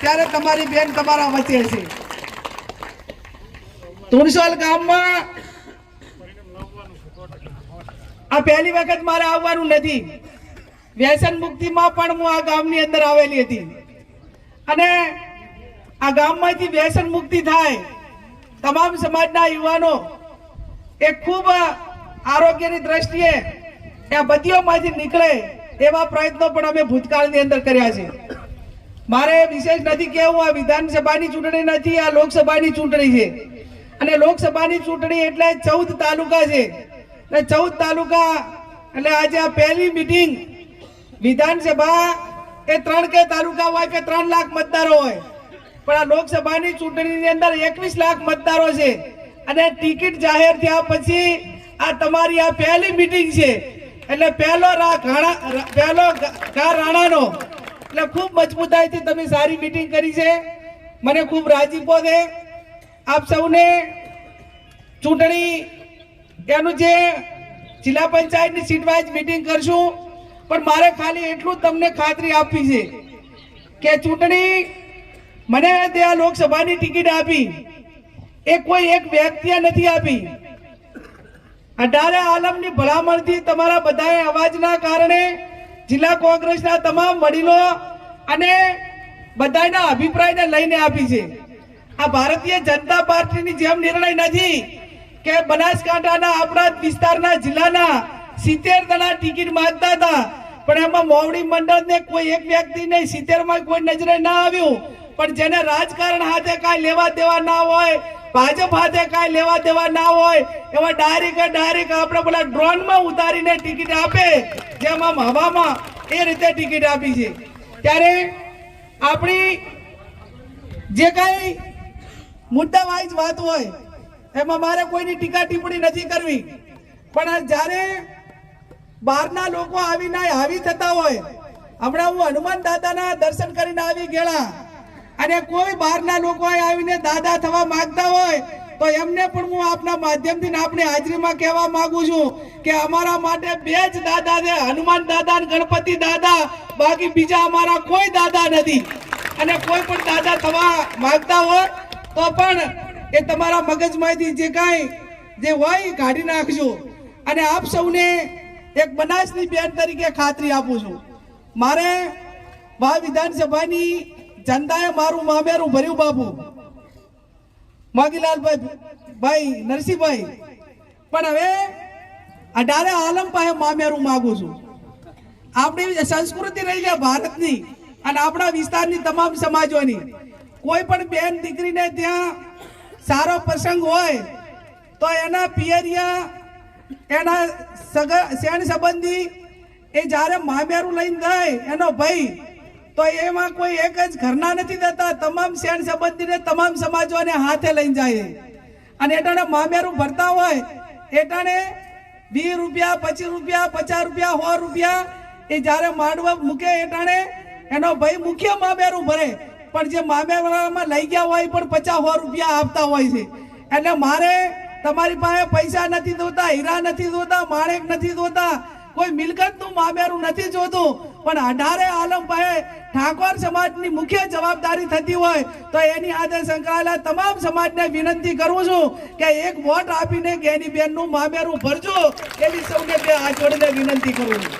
ત્યારે તમારી બેન તમારા વચ્ચે છે। તુણસોલ ગામમાં આ પહેલી વખત મારે આવવાનું નથી। વ્યસન મુક્તિમાં પણ હું આ ગામની અંદર આવેલી હતી અને આ ગામમાંથી વ્યસન મુક્તિ થાય, તમામ સમાજના યુવાનો એ ખૂબ આરોગ્યની દ્રષ્ટિએ આ બદીઓમાંથી નીકળે એવા પ્રયત્નો પણ અમે ભૂતકાળની અંદર કર્યા છે। મારે વિશેષ નથી કહેવું, આ વિધાનસભાની ચૂંટણી નથી, આ લોકસભાની ચૂંટણી છે અને લોકસભાની ચૂંટણી એટલે 14 તાલુકા છે અને 14 તાલુકા એટલે આજે આ પહેલી મીટિંગ। વિધાનસભા એ 3 કે તાલુકા હોય કે 3 લાખ મતદારો હોય, પણ આ લોકસભાની ચૂંટણીની અંદર 21 લાખ મતદારો છે અને ટિકિટ જાહેર થયા પછી આ તમારી આ પહેલી મીટિંગ છે એટલે પહેલો ઘા રાણાનો એટલે ખૂબ મજબૂતાઈથી તમે સારી મીટિંગ કરી છે। મને ખૂબ રાજીપો છે। આપ સૌને ચૂંટણી એનું જે જિલ્લા પંચાયતની સીટ વાઇઝ મીટિંગ કરશું, પણ મારે ખાલી એટલું તમને ખાતરી આપવી છે કે ચૂંટણી મને તે લોકસભાની ટિકિટ આપી એ કોઈ એક વ્યક્તિએ નથી આપી। 18 આલમની ભલામણથી તમારા બધાએ અવાજના કારણે જિલ્લા કોંગ્રેસના તમામ વડીલો અને બધાના અભિપ્રાયને લઈને આપી છે। આ ભારતીય જનતા પાર્ટીની જેમ નિર્ણય નથી કે બનાસકાંઠાના આપણા વિસ્તારના જિલ્લાના 70 જણા ટિકિટ માંગતા હતા, પણ એમાં મોવડી મંડળને કોઈ એક વ્યક્તિને 70 માં કોઈ નજરે ના આવ્યું, પણ જેને રાજકારણ હાથે કાંઈ લેવા દેવા ના હોય, ભાજપ હાથે કાંઈ લેવા દેવા ના હોય એવા ડાયરેક્ટ આપણે પેલા ડ્રોનમાં ઉતારીને ટિકિટ આપે, જેમ આમ હવામાં એ રીતે ટિકિટ આપી છે। ત્યારે આપણી જે કાંઈ મુદ્દા વાઇઝ વાત હોય એમાં મારે કોઈની ટીકા ટિપ્પણી નથી કરવી, પણ જ્યારે બહારના લોકો આવીને હાવી થતા હોય, હમણાં હું હનુમાન દાદાના દર્શન કરીને આવી ગયેલા અને કોઈ બહારના લોકો આવીને દાદા થવા માંગતા હોય તો એમને પણ હું આપના માધ્યમથી આપણી હાજરીમાં કહેવા માંગુ છું કે અમારા માટે 2 જ દાદા છે, હનુમાન દાદા અને ગણપતિ દાદા, બાકી બીજા અમારા કોઈ દાદા નથી। અને કોઈ પણ દાદા થવા માંગતા હોય તો પણ એ તમારા મગજમાંથી જે કાંઈ જે હોય કાઢી નાખજો। અને આપ સૌને એક બનાસની બેન તરીકે ખાતરી આપું છું, મારે વિધાનસભાની જનતાએ મારું મામેરું ભર્યું બાપુ મોગીલાલભાઈ નરસિંહભાઈ, પણ હવે 18 આલમ પાસે મામેરું માંગુ છું। આપણી સંસ્કૃતિ રહી છે ભારતની અને આપણા વિસ્તારની તમામ સમાજોની, કોઈ પણ બેન દીકરીને ત્યાં સારો પ્રસંગ હોય તો એના પિયરિયા એના શેણ સંબંધી એ જ્યારે મામેરું લઈને જાય એનો ભાઈ, તો એમાં કોઈ એક જ ઘરના નથી દેતા, તમામ શેણ સંબંધીને તમામ સમાજોને હાથે લઈને જાય અને એટાણે મામેરું ભરતા હોય એટાણે 20 રૂપિયા 25 રૂપિયા 50 રૂપિયા 100 રૂપિયા એ જ્યારે માંડવા મૂકે એટાણે એનો ભાઈ મુખ્ય મામેરું ભરે, પણ જે મામેરામાં લઈ ગયા હોય પણ 50-100 રૂપિયા આપતા હોય છે। એટલે મારે તમારી પાસે પૈસા નથી જોતા, હીરા નથી જોતા, માણેક નથી જોતા, કોઈ મિલકતનું મામેરું નથી જોતું, પણ 18 આલમ પાસે ઠાકોર સમાજની મુખ્ય જવાબદારી થતી હોય તો એની સાથે સંકળાયેલા તમામ સમાજને વિનંતી કરું છું કે એક વોટ આપીને ગેની બેનનું મામેરું ભરજો, એવી સૌને હાથ જોડીને વિનંતી કરું છું।